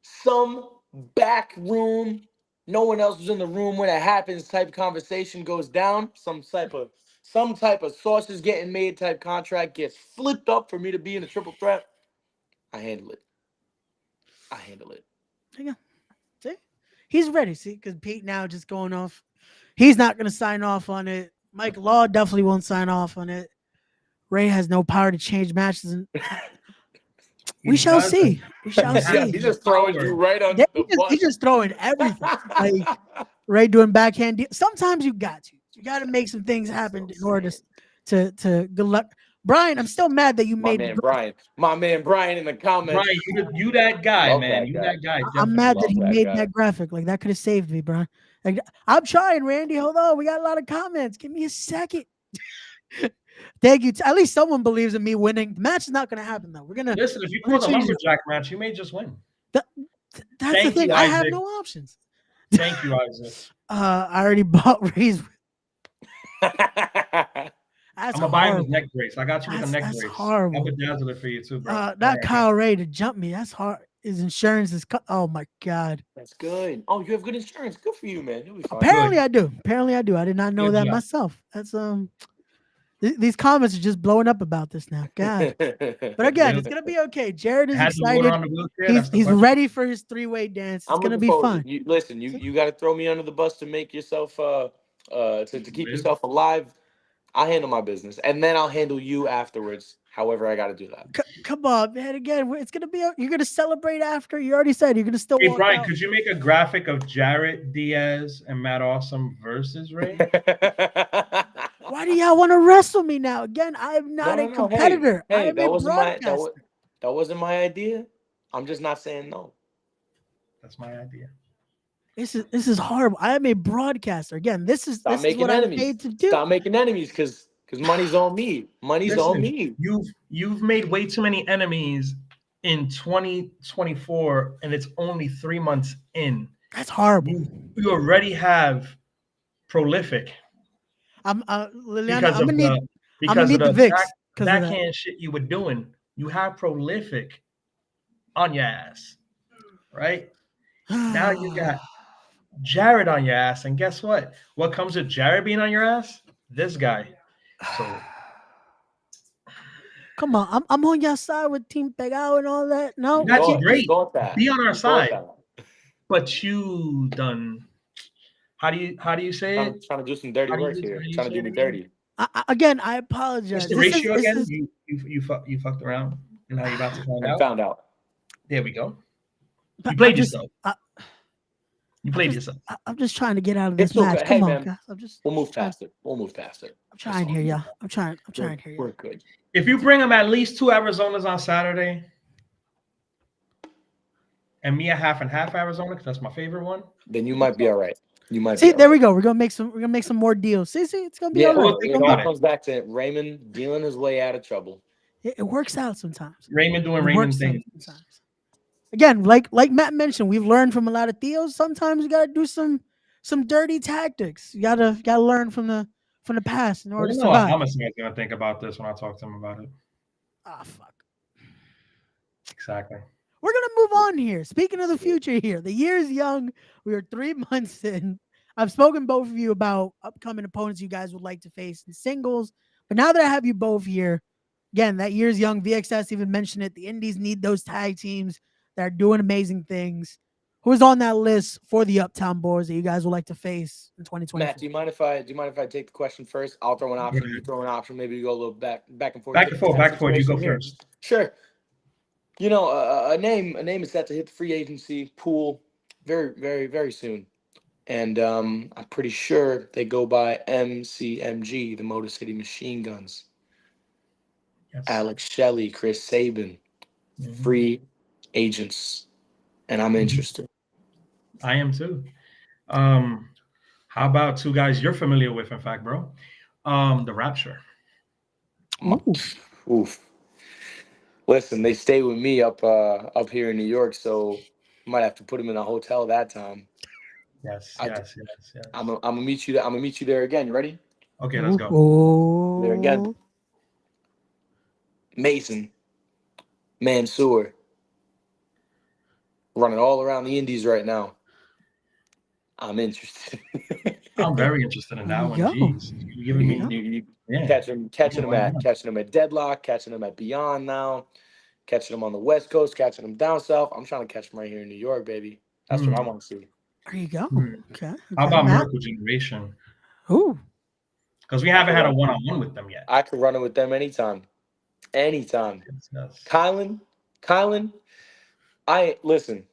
Speaker 3: some back room, no one else was in the room when it happens type conversation goes down, some type of sausage getting made type contract gets flipped up for me to be in a triple threat, I handle it.
Speaker 2: There you go. See, he's ready. See, because Pete now just going off. He's not gonna sign off on it. Mike Law definitely won't sign off on it. Ray has no power to change matches, and we shall
Speaker 1: doesn't.
Speaker 2: see. We shall
Speaker 1: Yeah,
Speaker 2: see.
Speaker 3: He's just throwing you right under
Speaker 2: Yeah,
Speaker 3: the
Speaker 2: he's
Speaker 3: bus.
Speaker 2: just throwing everything. Like Ray doing backhand deal. Sometimes you got to. You got to make some things happen in order to good luck. Brian, I'm still mad that you
Speaker 3: my
Speaker 2: made.
Speaker 3: man Brian in the comments.
Speaker 1: Brian, you that guy,
Speaker 3: Love
Speaker 1: man.
Speaker 3: that
Speaker 1: You
Speaker 3: guy.
Speaker 1: that guy.
Speaker 2: I'm mad that
Speaker 3: Love
Speaker 2: he
Speaker 3: that
Speaker 2: made
Speaker 3: guy.
Speaker 2: that graphic. Like that could have saved me, Brian. Like I'm trying, Randy. Hold on, we got a lot of comments. Give me a second. Thank you. At least someone believes in me winning. The match is not going to happen though. We're gonna.
Speaker 1: Listen, if you
Speaker 2: Let me
Speaker 1: pull the
Speaker 2: change it.
Speaker 1: lumberjack match, you may just win.
Speaker 2: That's
Speaker 1: Thank
Speaker 2: the thing.
Speaker 1: you,
Speaker 2: I have
Speaker 1: Isaac.
Speaker 2: no options.
Speaker 1: Thank you, Isaac.
Speaker 2: I already bought Ray's. That's
Speaker 1: I'm gonna buy him his
Speaker 2: horrible.
Speaker 1: neck brace. I got you with a neck
Speaker 2: That's
Speaker 1: brace.
Speaker 2: horrible.
Speaker 1: I'll bedazzle it for you too, bro.
Speaker 2: Not Kyle Ray to jump me. That's hard. His insurance is cut. Oh my god.
Speaker 3: That's good. Oh, you have good insurance. Good for you, man. You'll be fine.
Speaker 2: Apparently I do. I did not know
Speaker 1: Good
Speaker 2: that
Speaker 1: job.
Speaker 2: myself. That's these comments are just blowing up about this now. God. But again, it's gonna be okay. Jarett is
Speaker 1: Had the water
Speaker 2: excited.
Speaker 1: on the wheelchair. That's the
Speaker 2: He's
Speaker 1: question.
Speaker 2: ready for his three-way dance. It's
Speaker 3: I'm
Speaker 2: gonna
Speaker 3: looking
Speaker 2: be
Speaker 3: forward.
Speaker 2: fun.
Speaker 3: You got to throw me under the bus to make yourself to keep
Speaker 1: Live.
Speaker 3: yourself alive. I'll handle my business, and then I'll handle you afterwards. However, I got to do that.
Speaker 2: Come on, man. Again, it's gonna be. You're gonna celebrate after. You already said you're gonna still
Speaker 1: Hey
Speaker 2: walk
Speaker 1: Brian,
Speaker 2: out.
Speaker 1: could you make a graphic of Jarett Diaz and Matt Awesome versus Ray?
Speaker 2: Why do y'all want to wrestle me now? Again, I'm not
Speaker 3: No,
Speaker 2: a
Speaker 3: no,
Speaker 2: competitor. I
Speaker 3: Hey,
Speaker 2: am
Speaker 3: that
Speaker 2: a
Speaker 3: wasn't
Speaker 2: broadcaster.
Speaker 3: that wasn't my idea. I'm just not saying no.
Speaker 1: That's my idea.
Speaker 2: This is horrible. I am a broadcaster. Again, this is what I'm paid to do.
Speaker 3: Stop making enemies, because money's on me. Money's on me.
Speaker 1: You've made way too many enemies in 2024, and it's only 3 months in.
Speaker 2: That's horrible.
Speaker 1: You already have prolific.
Speaker 2: Liliana, I'm
Speaker 1: because
Speaker 2: gonna need the VIX.
Speaker 1: Backhand shit you were doing. You have prolific on your ass, right? Now you got Jarett on your ass, and guess what? What comes with Jarett being on your ass? This guy. So
Speaker 2: come on, I'm on your side with Team Pegao and all that. No,
Speaker 1: that's great.
Speaker 3: That.
Speaker 1: Be on our side.
Speaker 3: That.
Speaker 1: But you done. How do you say it?
Speaker 3: Trying to do some dirty work here. Trying to do me dirty.
Speaker 2: Again, I apologize.
Speaker 1: What's the ratio again? You fucked around, and now you're about to find out.
Speaker 3: Found out.
Speaker 1: There we go. You played yourself. You played yourself.
Speaker 2: I'm just trying to get out of this
Speaker 3: It's okay.
Speaker 2: match.
Speaker 3: Hey,
Speaker 2: Come on,
Speaker 3: man.
Speaker 2: guys.
Speaker 3: We'll move past it.
Speaker 2: I'm trying here, y'all. I'm trying here.
Speaker 3: We're good.
Speaker 1: If you bring them at least 2 Arizonas on Saturday, and me a half and half Arizona, because that's my favorite one,
Speaker 3: then you might be all right. You might
Speaker 2: see.
Speaker 3: Be
Speaker 2: There we go. We're gonna make some more deals. See, it's gonna be all right.
Speaker 3: It all comes back to Raymond dealing his way out of trouble.
Speaker 2: It works out sometimes.
Speaker 1: Raymond doing
Speaker 2: It
Speaker 1: Raymond
Speaker 2: works
Speaker 1: things.
Speaker 2: sometimes. Again, like Matt mentioned, we've learned from a lot of Theos. Sometimes you gotta do some dirty tactics. You gotta learn from the past in
Speaker 1: I
Speaker 2: order to
Speaker 1: don't know what
Speaker 2: survive.
Speaker 1: Homicide's gonna think about this when I talk to him about it.
Speaker 2: Ah, fuck.
Speaker 1: Exactly.
Speaker 2: We're gonna move on here. Speaking of the future here, the year is young. We are 3 months in. I've spoken both of you about upcoming opponents you guys would like to face in singles. But now that I have you both here, again, that year's young. VXS even mentioned it. The Indies need those tag teams that are doing amazing things. Who's on that list for the Uptown Boys that you guys would like to face in 2024?
Speaker 3: Matt, do you mind if I take the question first? I'll throw an option. You throw an option. Maybe we go a little back and forth.
Speaker 1: Back and forth, back and forth. You go
Speaker 3: Here.
Speaker 1: first.
Speaker 3: Sure. You know, a name is set to hit the free agency pool very, very, very soon. And I'm pretty sure they go by MCMG, the Motor City Machine Guns.
Speaker 1: Yes.
Speaker 3: Alex Shelley, Chris Sabin, free agents. And I'm interested.
Speaker 1: I am too. How about two guys you're familiar with, in fact, bro? The Rapture.
Speaker 3: Oof. Listen, they stay with me up here in New York, so might have to put them in a hotel that time.
Speaker 1: Yes.
Speaker 3: I'm gonna meet you. I'm gonna meet you there again. You ready?
Speaker 1: Okay, let's go.
Speaker 2: Oh.
Speaker 3: There again. Mason, Mansoor, running all around the Indies right now. I'm interested.
Speaker 1: I'm very interested in that one.
Speaker 2: There you go.
Speaker 1: Jeez, you giving me
Speaker 3: You
Speaker 1: yeah.
Speaker 3: catching them at Deadlock, catching them at Beyond now, catching them on the West Coast, catching them down south. I'm trying to catch them right here in New York, baby. That's what I want to see.
Speaker 2: There you go. Okay.
Speaker 1: How about
Speaker 2: Matt?
Speaker 1: Miracle Generation?
Speaker 2: Ooh.
Speaker 1: Because we haven't had a one-on-one with them yet.
Speaker 3: I could run it with them anytime. Anytime.
Speaker 1: Yes.
Speaker 3: Kylan, listen,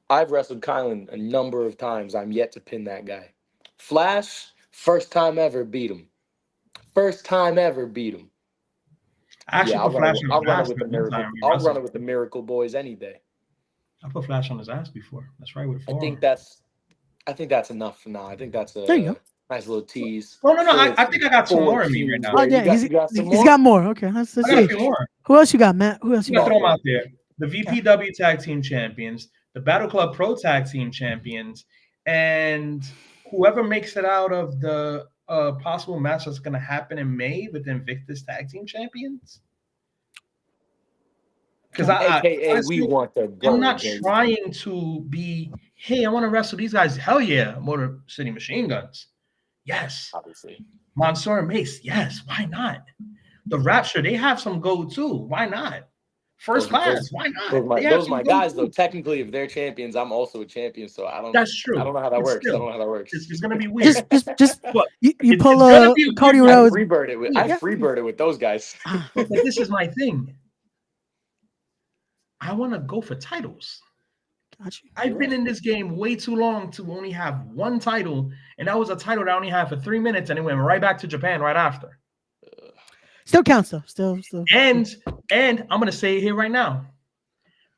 Speaker 3: I've wrestled Kylan a number of times. I'm yet to pin that guy. Flash, first time ever beat him.
Speaker 1: I actually put Flash on
Speaker 3: I'll
Speaker 1: his
Speaker 3: run
Speaker 1: ass
Speaker 3: it with the
Speaker 1: one
Speaker 3: Miracle.
Speaker 1: time.
Speaker 3: I'll run it with the Miracle Boys any day.
Speaker 1: I put Flash on his ass before. That's right, with four.
Speaker 3: I think that's enough for now. I think that's
Speaker 2: There you go.
Speaker 3: nice little tease.
Speaker 1: Oh no, I think I got some more in me right now.
Speaker 2: Oh yeah,
Speaker 3: you got some
Speaker 2: he's
Speaker 3: more?
Speaker 2: got more. Okay, let's
Speaker 1: I got
Speaker 2: see.
Speaker 1: a few more.
Speaker 2: Who else you got, Matt? Who else
Speaker 1: I'm
Speaker 2: you
Speaker 1: gonna
Speaker 2: got?
Speaker 1: throw them out there. The VPW Tag Team Champions, the Battle Club Pro Tag Team Champions, and whoever makes it out of the possible match that's gonna happen in May with Invictus Tag Team Champions. Because
Speaker 3: we want the gold.
Speaker 1: I'm not trying to be, hey, I want to wrestle these guys. Hell yeah, Motor City Machine Guns. Yes.
Speaker 3: Obviously.
Speaker 1: Mansoor and Mace. Yes. Why not? The Rapture, they have some gold too. Why not? First class. Why not?
Speaker 3: Those are my guys, though. Technically, if they're champions, I'm also a champion. So I don't.
Speaker 1: That's true.
Speaker 3: I don't know how that works.
Speaker 1: It's gonna be weird.
Speaker 2: Just you pull a Cody Rhodes.
Speaker 3: I freebirded with those guys.
Speaker 1: But this is my thing. I want to go for titles.
Speaker 2: Gotcha.
Speaker 1: I've been in this game way too long to only have one title, and that was a title that I only had for 3 minutes, and it went right back to Japan right after.
Speaker 2: Still counts though. Still.
Speaker 1: And I'm gonna say it here right now.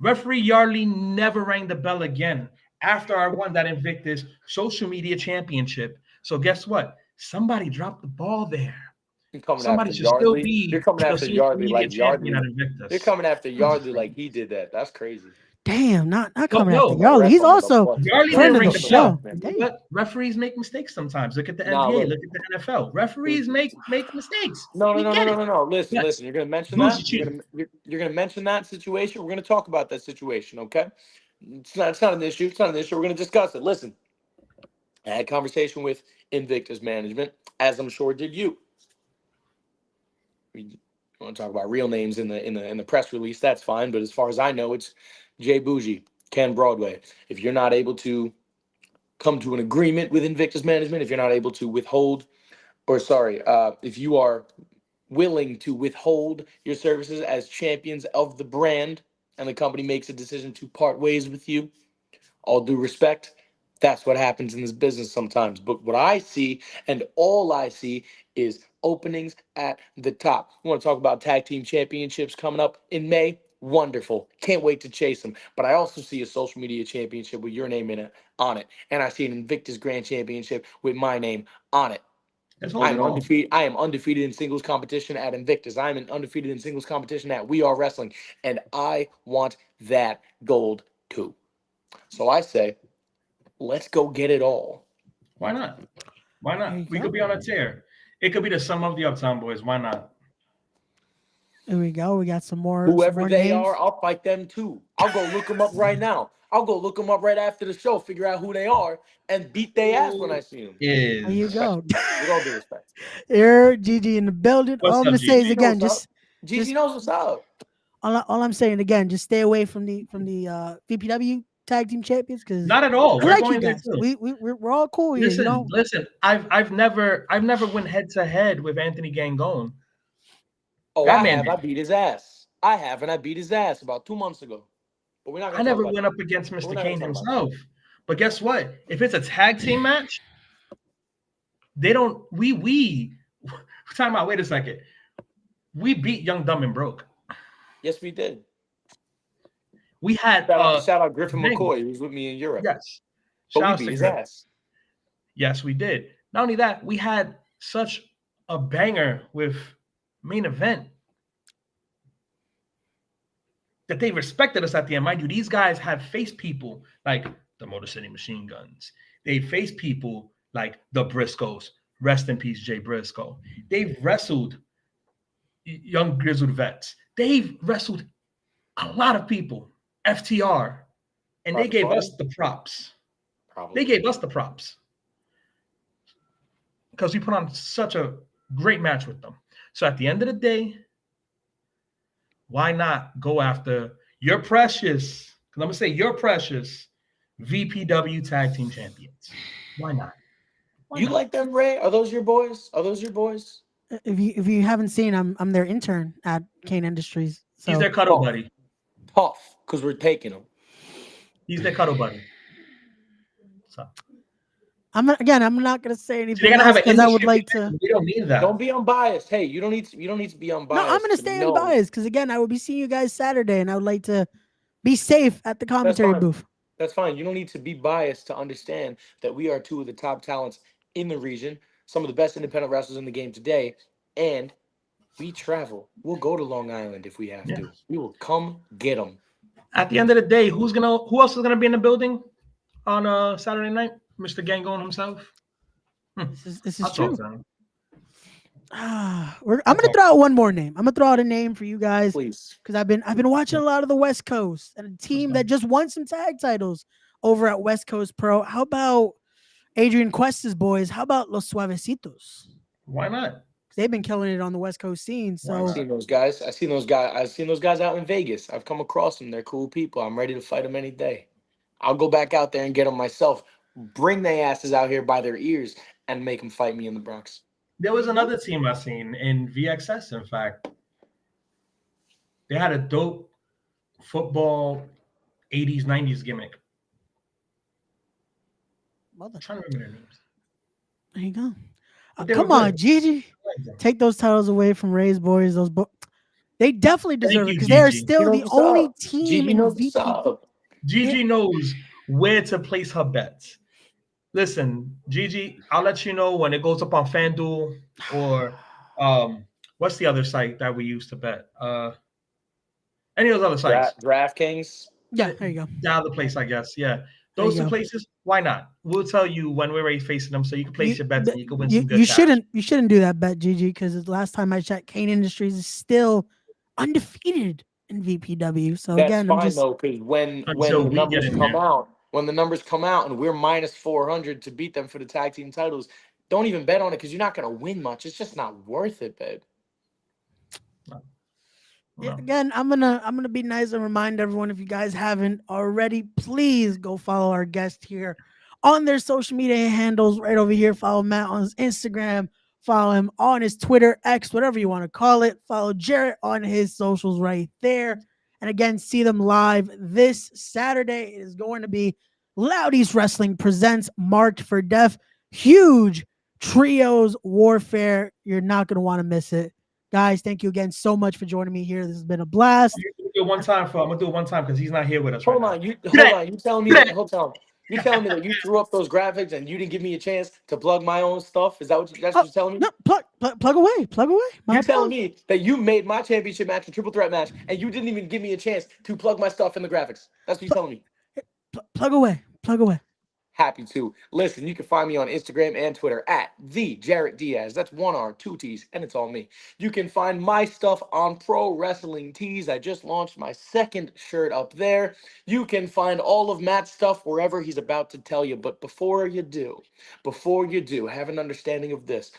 Speaker 1: Referee Yardley never rang the bell again after I won that Invictus Social Media Championship. So guess what? Somebody dropped the ball there. Somebody should still be.
Speaker 3: You're coming after Yardley like Yardley. You're coming after Yardley like he did that. That's crazy.
Speaker 2: Damn, not coming after Yardley. He's also friend of the show.
Speaker 1: But referees make mistakes sometimes. Look at the NBA. Look at the NFL. Referees make mistakes.
Speaker 3: No. Listen. You're gonna mention that. You're gonna mention that situation. We're gonna talk about that situation. Okay. It's not an issue. It's not an issue. We're gonna discuss it. Listen. I had a conversation with Invictus management, as I'm sure did you. We want to talk about real names in the press release. That's fine. But as far as I know, it's Jay Bougie, Ken Broadway. If you're not able to come to an agreement with Invictus management, if you're not able to if you are willing to withhold your services as champions of the brand and the company makes a decision to part ways with you, all due respect, that's what happens in this business sometimes. But what I see and all I see is openings at the top. We want to talk about tag team championships coming up in May. Wonderful. Can't wait to chase them. But I also see a social media championship with your name on it. And I see an Invictus Grand Championship with my name on it.
Speaker 1: Let's
Speaker 3: I
Speaker 1: hold it
Speaker 3: am
Speaker 1: all.
Speaker 3: undefeated. I am undefeated in singles competition at Invictus. I am undefeated in singles competition at We Are Wrestling, and I want that gold too. So I say, let's go get it all.
Speaker 1: Why not? Why
Speaker 2: There
Speaker 1: not?
Speaker 2: you
Speaker 1: We
Speaker 2: go.
Speaker 1: could be on a tear. It could be the sum of the Uptown boys. Why not?
Speaker 2: There we go. We got some more
Speaker 3: Whoever they
Speaker 2: names.
Speaker 3: are, I'll fight them too. I'll go look them up right now. I'll go look them up right after the show, figure out who they are, and beat their ass when I see them.
Speaker 2: There you
Speaker 1: Is
Speaker 2: go.
Speaker 3: With all due respect.
Speaker 2: Here, Gigi in the building.
Speaker 1: What's
Speaker 2: All I'm
Speaker 1: up,
Speaker 2: gonna say is
Speaker 1: Gigi?
Speaker 2: again,
Speaker 3: Knows up.
Speaker 2: just
Speaker 3: Gigi knows what's up.
Speaker 2: all I'm saying again, just stay away from the VPW tag team champions because
Speaker 1: Not at all.
Speaker 2: I
Speaker 1: We're
Speaker 2: like you
Speaker 1: going there
Speaker 2: guys.
Speaker 1: too.
Speaker 2: We're all cool here.
Speaker 1: Listen,
Speaker 2: You know,
Speaker 1: listen. I've never went head to head with Anthony Gangone.
Speaker 3: Oh,
Speaker 1: That
Speaker 3: I
Speaker 1: man
Speaker 3: have.
Speaker 1: did.
Speaker 3: I beat his ass. I have, and I beat his ass about 2 months ago. But we're not
Speaker 1: I
Speaker 3: gonna talk
Speaker 1: never
Speaker 3: about
Speaker 1: went
Speaker 3: that.
Speaker 1: up against
Speaker 3: We're
Speaker 1: Mr.
Speaker 3: not gonna
Speaker 1: Kane
Speaker 3: talk about
Speaker 1: himself. But guess what? If it's a tag team match, they don't. We time out. Wait a second. We beat Young, Dumb, and Broke.
Speaker 3: Yes, we did.
Speaker 1: We had
Speaker 3: Shout out Griffin
Speaker 1: banger.
Speaker 3: McCoy, who was with me in Europe.
Speaker 1: Yes.
Speaker 3: But we
Speaker 1: Shouts
Speaker 3: beat
Speaker 1: to
Speaker 3: his
Speaker 1: Griff.
Speaker 3: ass.
Speaker 1: Yes, we did. Not only that, we had such a banger with main event that they respected us at the end. Mind you, these guys have faced people like the Motor City Machine Guns. They faced people like the Briscoes. Rest in peace, Jay Briscoe. They've wrestled young grizzled vets. They've wrestled a lot of people. FTR. And they gave us the props.
Speaker 3: Probably.
Speaker 1: They gave us the props. Because we put on such a great match with them. So at the end of the day, why not go after your precious, because I'm going to say your precious VPW tag team champions? Why not? Why
Speaker 3: You
Speaker 1: not?
Speaker 3: like them, Ray? Are those your boys? Are those your boys?
Speaker 2: if you haven't seen, I'm their intern at Kane Industries. So
Speaker 1: He's their cuddle buddy.
Speaker 3: Tough, because we're taking them.
Speaker 1: He's their cuddle buddy. So
Speaker 2: I'm not gonna say
Speaker 1: they're
Speaker 2: anything
Speaker 1: gonna have an
Speaker 2: because I would
Speaker 1: industry
Speaker 2: like
Speaker 1: opinion.
Speaker 2: to.
Speaker 1: We don't need that.
Speaker 3: Don't be unbiased. Hey, you don't need to be unbiased.
Speaker 2: No, I'm gonna
Speaker 3: to
Speaker 2: stay
Speaker 3: know.
Speaker 2: unbiased because again, I will be seeing you guys Saturday, and I would like to be safe at the commentary
Speaker 3: fine.
Speaker 2: booth.
Speaker 3: That's fine. You don't need to be biased to understand that we are two of the top talents in the region, some of the best independent wrestlers in the game today, and we travel. We'll go to Long Island if we have to. We will come get them.
Speaker 1: At the end of the day, who else is gonna be in the building on Saturday night? Mr. Gangone himself.
Speaker 2: This is
Speaker 1: I'll
Speaker 2: true.
Speaker 1: talk to him.
Speaker 2: I'm gonna throw out one more name. I'm gonna throw out a name for you guys,
Speaker 3: please,
Speaker 2: because I've been watching a lot of the West Coast and a team that just won some tag titles over at West Coast Pro. How about Adrian Cuesta's boys? How about Los Suavecitos?
Speaker 1: Why not?
Speaker 2: They've been killing it on the West Coast scene. So
Speaker 3: I've seen those guys. I've seen those guys out in Vegas. I've come across them. They're cool people. I'm ready to fight them any day. I'll go back out there and get them myself. Bring their asses out here by their ears and make them fight me in the Bronx.
Speaker 1: There was another team I seen in VXS. In fact, they had a dope football 80s 90s gimmick. I'm trying to remember their names.
Speaker 2: There you go.
Speaker 1: They
Speaker 2: Come
Speaker 1: were
Speaker 2: on,
Speaker 1: good.
Speaker 2: Gigi. Take those titles away from Ray's boys. They definitely deserve it
Speaker 1: you,
Speaker 2: because they are
Speaker 1: Gigi.
Speaker 2: still
Speaker 3: You know
Speaker 2: the
Speaker 3: what's
Speaker 2: only
Speaker 3: up.
Speaker 2: team
Speaker 3: Gigi
Speaker 2: in
Speaker 3: knows what's
Speaker 2: VP.
Speaker 3: up.
Speaker 1: Gigi knows where to place her bets. Listen, Gigi, I'll let you know when it goes up on FanDuel or what's the other site that we use to bet? Any of those other sites.
Speaker 3: DraftKings.
Speaker 2: Yeah, there you go.
Speaker 1: The other place, I guess. Yeah. Those two places, why not? We'll tell you when we're ready facing them so you can place your bets and you can win some good cash.
Speaker 2: You shouldn't do that bet, Gigi, because the last time I checked, Kane Industries is still undefeated in VPW. So
Speaker 3: That's
Speaker 2: again,
Speaker 3: fine though, because when the numbers come out, and we're minus 400 to beat them for the tag team titles, don't even bet on it because you're not gonna win much. It's just not worth it, babe.
Speaker 2: Yeah, again, I'm gonna be nice and remind everyone, if you guys haven't already, please go follow our guest here on their social media handles right over here. Follow Matt on his Instagram, follow him on his Twitter, X, whatever you want to call it. Follow Jarett on his socials right there. And again, see them live this Saturday. It is going to be Loud East Wrestling presents Marked for Death. Huge trios warfare. You're not going to want to miss it. Guys, thank you again so much for joining me here. This has been a blast.
Speaker 1: I'm gonna do it one time because he's not here with us.
Speaker 3: Hold on, you telling me that? Hold on. You're telling me that you threw up those graphics and you didn't give me a chance to plug my own stuff? Is that that's what you're telling me?
Speaker 2: No, plug away, plug away.
Speaker 3: You're telling me that you made my championship match a triple threat match and you didn't even give me a chance to plug my stuff in the graphics. That's what you're telling me.
Speaker 2: Plug away, plug away.
Speaker 3: Happy to. Listen, you can find me on Instagram and Twitter at the Jarett Diaz. That's 1 R, 2 T's, and it's all me. You can find my stuff on Pro Wrestling Tees. I just launched my second shirt up there. You can find all of Matt's stuff wherever he's about to tell you. But before you do, have an understanding of this.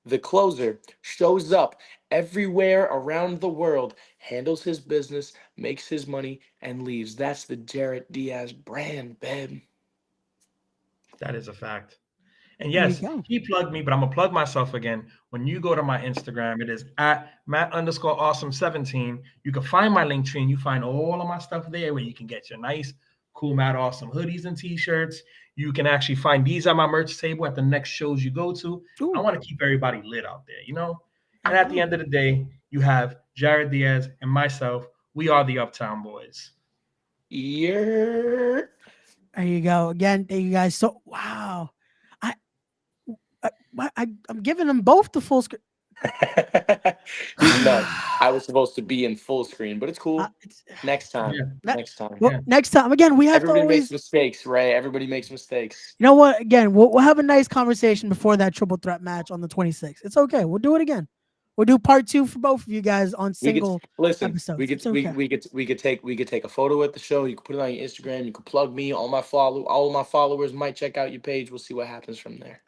Speaker 3: The closer shows up everywhere around the world, handles his business, makes his money, and leaves. That's the Jarett Diaz brand, babe.
Speaker 1: That is a fact. And yes, he plugged me, but I'm gonna plug myself again. When you go to my Instagram, it is at Matt_awesome17. You can find my link tree and you find all of my stuff there where you can get your nice, cool Matt Awesome hoodies and t-shirts. You can actually find these at my merch table at the next shows you go to. Ooh. I want to keep everybody lit out there, you know? And at the end of the day, you have Jarett Diaz and myself. We are the Uptown Boys.
Speaker 3: Yeah.
Speaker 2: There you go. Again, thank you guys. So, wow. I'm giving them both the full screen.
Speaker 3: No, I was supposed to be in full screen, but it's cool. Next time.
Speaker 2: Yeah.
Speaker 3: Next time.
Speaker 2: Well, next time. Again, we have
Speaker 3: Everybody
Speaker 2: to always
Speaker 3: makes mistakes, Ray. Everybody makes mistakes.
Speaker 2: You know what? Again, we'll have a nice conversation before that triple threat match on the 26th. It's okay. We'll do it again. We'll do part 2 for both of you guys on single episodes.
Speaker 3: We could take a photo at the show. You can put it on your Instagram. You can plug me. All my followers might check out your page. We'll see what happens from there.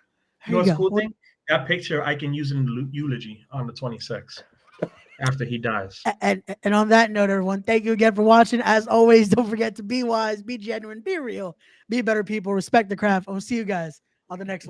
Speaker 1: You know what's the cool thing? That picture I can use in the eulogy on the 26th after he dies.
Speaker 2: And on that note, everyone, thank you again for watching. As always, don't forget to be wise, be genuine, be real, be better people, respect the craft. I'll see you guys on the next one.